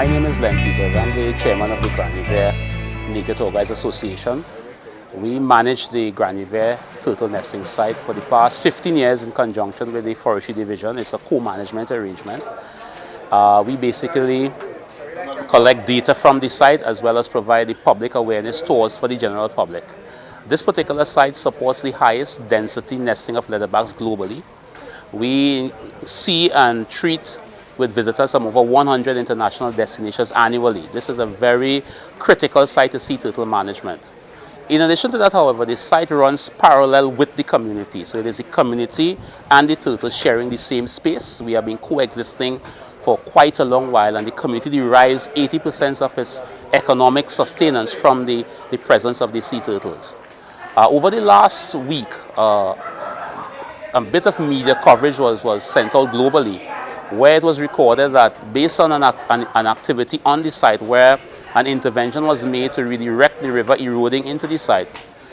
My name is Len Peters. I'm the chairman of the Grande Riviere Native Tour Guides Association. We manage the Grande Riviere turtle nesting site for the past 15 years in conjunction with the Forestry Division. It's a co-management arrangement. We basically collect data from the site as well as provide the public awareness tours for the general public. This particular site supports the highest density nesting of leatherbacks globally. We see and treat with visitors from over 100 international destinations annually. This is a very critical site to sea turtle management. In addition to that, however, the site runs parallel with the community. So it is the community and the turtles sharing the same space. We have been coexisting for quite a long while, and the community derives 80% of its economic sustenance from the presence of the sea turtles. Over the last week, a bit of media coverage was sent out globally, where it was recorded that based on an activity on the site where an intervention was made to redirect the river eroding into the site,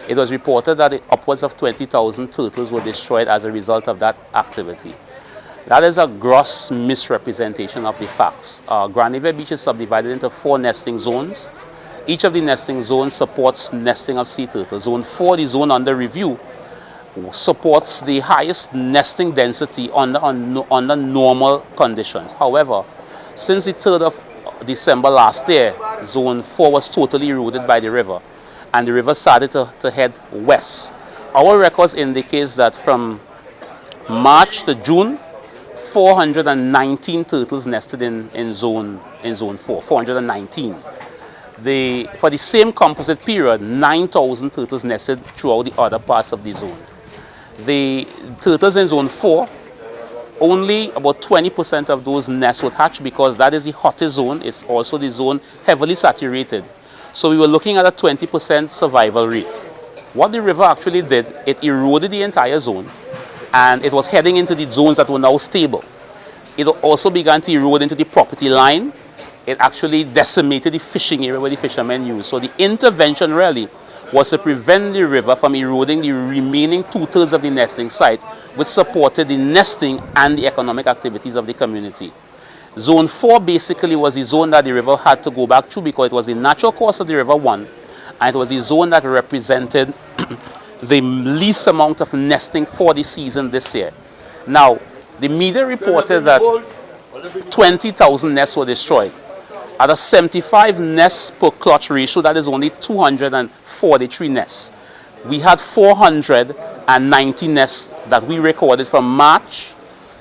it was reported that upwards of 20,000 turtles were destroyed as a result of that activity. That is a gross misrepresentation of the facts. Grande Riviere Beach is subdivided into 4 nesting zones. Each of the nesting zones supports nesting of sea turtles. Zone 4, the zone under review, supports the highest nesting density under normal conditions. However, since the 3rd of December last year, Zone 4 was totally eroded by the river, and the river started to head west. Our records indicate that from March to June, 419 turtles nested in zone 4, 419. For the same composite period, 9,000 turtles nested throughout the other parts of the zone. The turtles in zone 4, only about 20% of those nests would hatch because that is the hottest zone. It's also the zone heavily saturated. So we were looking at a 20% survival rate. What the river actually did, it eroded the entire zone, and it was heading into the zones that were now stable. It also began to erode into the property line. It actually decimated the fishing area where the fishermen use. So the intervention really was to prevent the river from eroding the remaining 2/3 of the nesting site, which supported the nesting and the economic activities of the community. Zone 4 basically was the zone that the river had to go back to because it was the natural course of the river 1, and it was the zone that represented the least amount of nesting for the season this year. Now, the media reported that 20,000 nests were destroyed. At a 75 nests per clutch ratio, that is only 243 nests. We had 490 nests that we recorded from March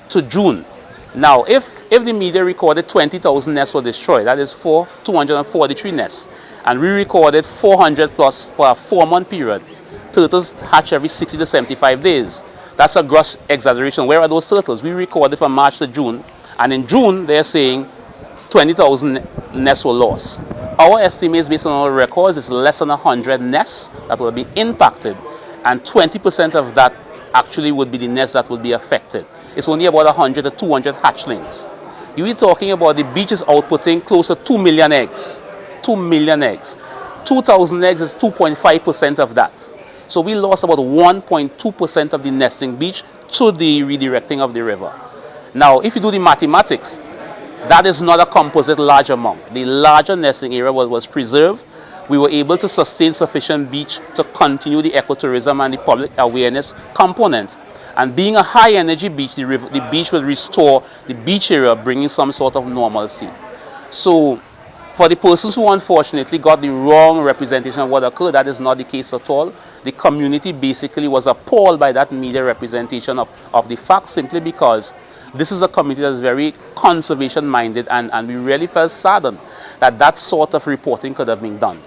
to June. Now, if the media recorded 20,000 nests were destroyed, that is 243 nests, and we recorded 400 plus for a 4-month period. Turtles hatch every 60 to 75 days. That's a gross exaggeration. Where are those turtles? We recorded from March to June, and in June, they're saying 20,000 nests were lost. Our estimates based on our records is less than 100 nests that will be impacted, and 20% of that actually would be the nests that would be affected. It's only about 100 to 200 hatchlings. You are talking about the beach is outputting close to 2 million eggs. 2 million eggs. 2,000 eggs is 2.5% of that. So we lost about 1.2% of the nesting beach to the redirecting of the river. Now, if you do the mathematics, that is not a composite large amount. The larger nesting area was preserved. We were able to sustain sufficient beach to continue the ecotourism and the public awareness component. And being a high energy beach, the beach will restore the beach area, bringing some sort of normalcy. So for the persons who unfortunately got the wrong representation of what occurred, that is not the case at all. The community basically was appalled by that media representation of the facts, simply because this is a community that is very conservation minded, and we really felt saddened that that sort of reporting could have been done.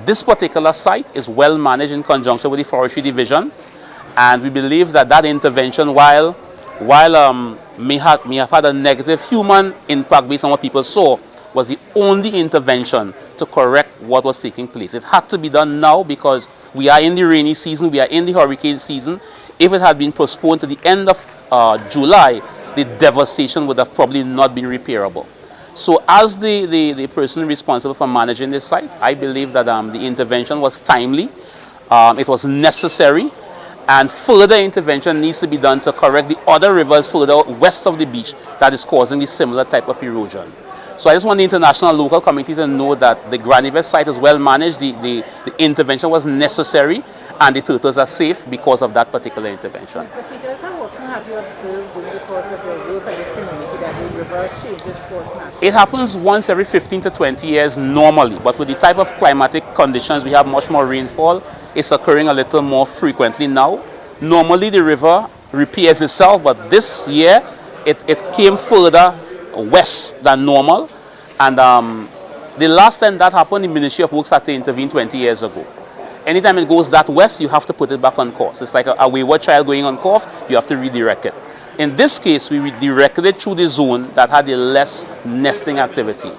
This particular site is well managed in conjunction with the Forestry Division, and we believe that that intervention, while may have had a negative human impact based on what people saw, was the only intervention to correct what was taking place. It had to be done now because we are in the rainy season, we are in the hurricane season. If it had been postponed to the end of July, the devastation would have probably not been repairable. So as the person responsible for managing this site, I believe that the intervention was timely, it was necessary, and further intervention needs to be done to correct the other rivers further west of the beach that is causing the similar type of erosion. So I just want the international local community to know that the Grande Riviere site is well managed, the intervention was necessary, and the turtles are safe because of that particular intervention. Mr. Peters, how often have you observed during the course of your work at this community that the river changes course naturally? It happens once every 15 to 20 years normally, but with the type of climatic conditions, we have much more rainfall. It's occurring a little more frequently now. Normally the river repairs itself, but this year it came further west than normal, and the last time that happened, the Ministry of Works had to intervene 20 years ago. Anytime it goes that west, you have to put it back on course. It's like a wayward child going on course, you have to redirect it. In this case, we redirected it through the zone that had the less nesting activity.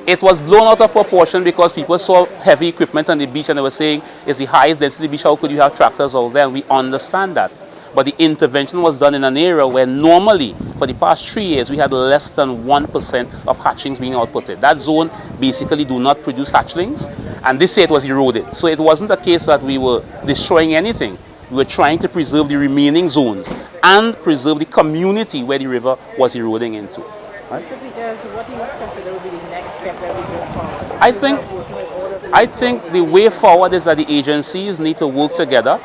It was blown out of proportion because people saw heavy equipment on the beach and they were saying, it's the highest density beach, how could you have tractors out there? And we understand that. But the intervention was done in an area where normally, for the past 3 years, we had less than 1% of hatchlings being outputted. That zone basically do not produce hatchlings, and this year it was eroded. So it wasn't a case that we were destroying anything. We were trying to preserve the remaining zones and preserve the community where the river was eroding into. Right? Mr. Peters, what do you consider will be the next step that we go forward? I think the way forward is that the agencies need to work together.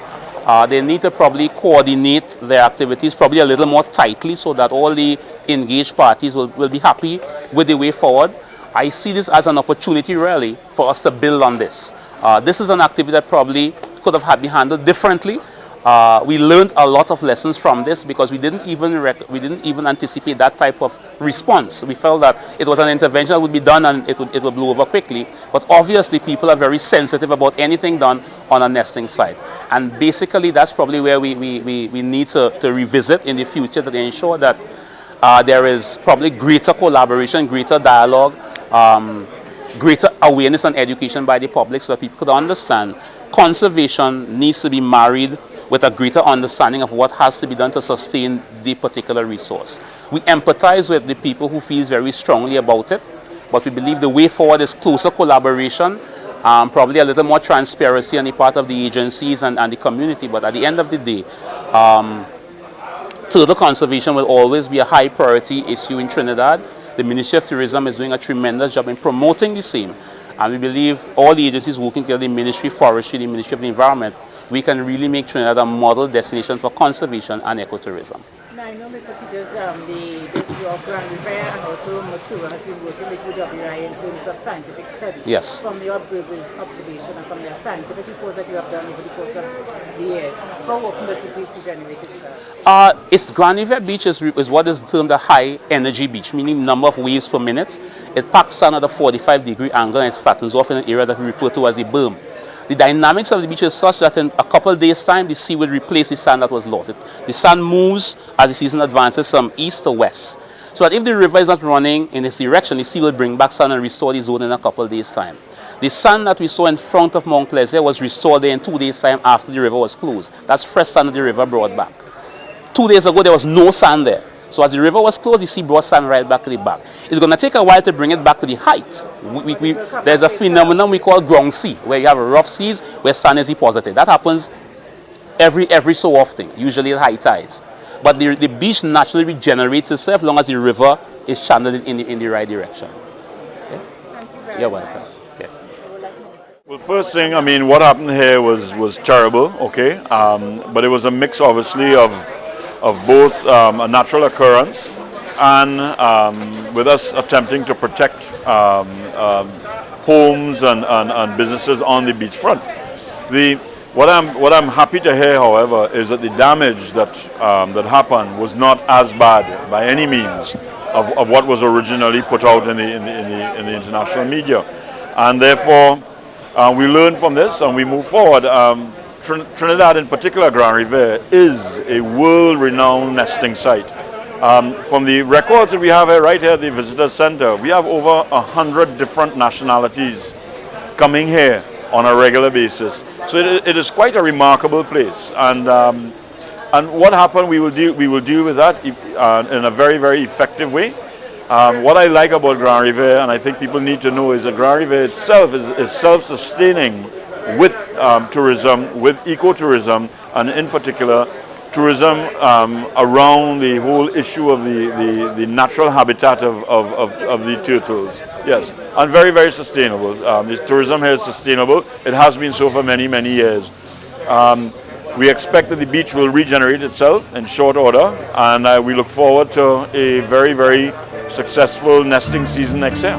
They need to probably coordinate their activities probably a little more tightly so that all the engaged parties will be happy with the way forward. I see this as an opportunity really for us to build on this. This is an activity that probably could have been handled differently. We learned a lot of lessons from this because we didn't even anticipate that type of response. We felt that it was an intervention that would be done and it would blow over quickly. But obviously people are very sensitive about anything done on a nesting site. And basically that's probably where we need to revisit in the future to ensure that there is probably greater collaboration, greater dialogue, greater awareness and education by the public so that people could understand conservation needs to be married with a greater understanding of what has to be done to sustain the particular resource. We empathize with the people who feel very strongly about it, but we believe the way forward is closer collaboration, probably a little more transparency on the part of the agencies and the community, but at the end of the day, turtle conservation will always be a high priority issue in Trinidad. The Ministry of Tourism is doing a tremendous job in promoting the same, and we believe all the agencies working together, the Ministry of Forestry, the Ministry of the Environment, we can really make Trinidad a model destination for conservation and ecotourism. Now, I know, Mr. Peters, your Grande Riviere and also Matura has been working with UWI in terms of scientific study. Yes. From the observation and from the scientific reports that you have done over the course of the years, how often does the beach degenerate itself? Its Grande Riviere beach is what is termed a high energy beach, meaning number of waves per minute. It packs sand at a 45-degree angle and it flattens off in an area that we refer to as a berm. The dynamics of the beach is such that in a couple of days' time, the sea will replace the sand that was lost. The sand moves as the season advances from east to west. So that if the river is not running in its direction, the sea will bring back sand and restore the zone in a couple of days' time. The sand that we saw in front of Mount Plaisir was restored there in 2 days' time after the river was closed. That's fresh sand that the river brought back. 2 days ago, there was no sand there. So as the river was closed, the sea brought sand right back to the back. It's going to take a while to bring it back to the height. There's a phenomenon we call ground sea, where you have rough seas where sand is deposited. That happens every so often, usually at high tides. But the beach naturally regenerates itself as long as the river is channeled in the right direction. Okay? Thank you very You're much. welcome. Okay. Well, first thing, I mean, what happened here was terrible, okay? But it was a mix, obviously, of both a natural occurrence and with us attempting to protect homes and businesses on the beachfront. What I'm happy to hear, however, is that the damage that happened was not as bad by any means of what was originally put out in the international media, and therefore we learn from this and we move forward. Trinidad, in particular, Grande Riviere, is a world-renowned nesting site. From the records that we have here, right here at the Visitor Center, we have over 100 different nationalities coming here on a regular basis. So it is quite a remarkable place. And what happened, we will deal with that in a very, very effective way. What I like about Grande Riviere, and I think people need to know, is that Grande Riviere itself is self-sustaining with tourism, with ecotourism, and in particular tourism around the whole issue of the natural habitat of the turtles. Yes, and very, very sustainable. The tourism here is sustainable. It has been so for many, many years. We expect that the beach will regenerate itself in short order, and we look forward to a very, very successful nesting season next year.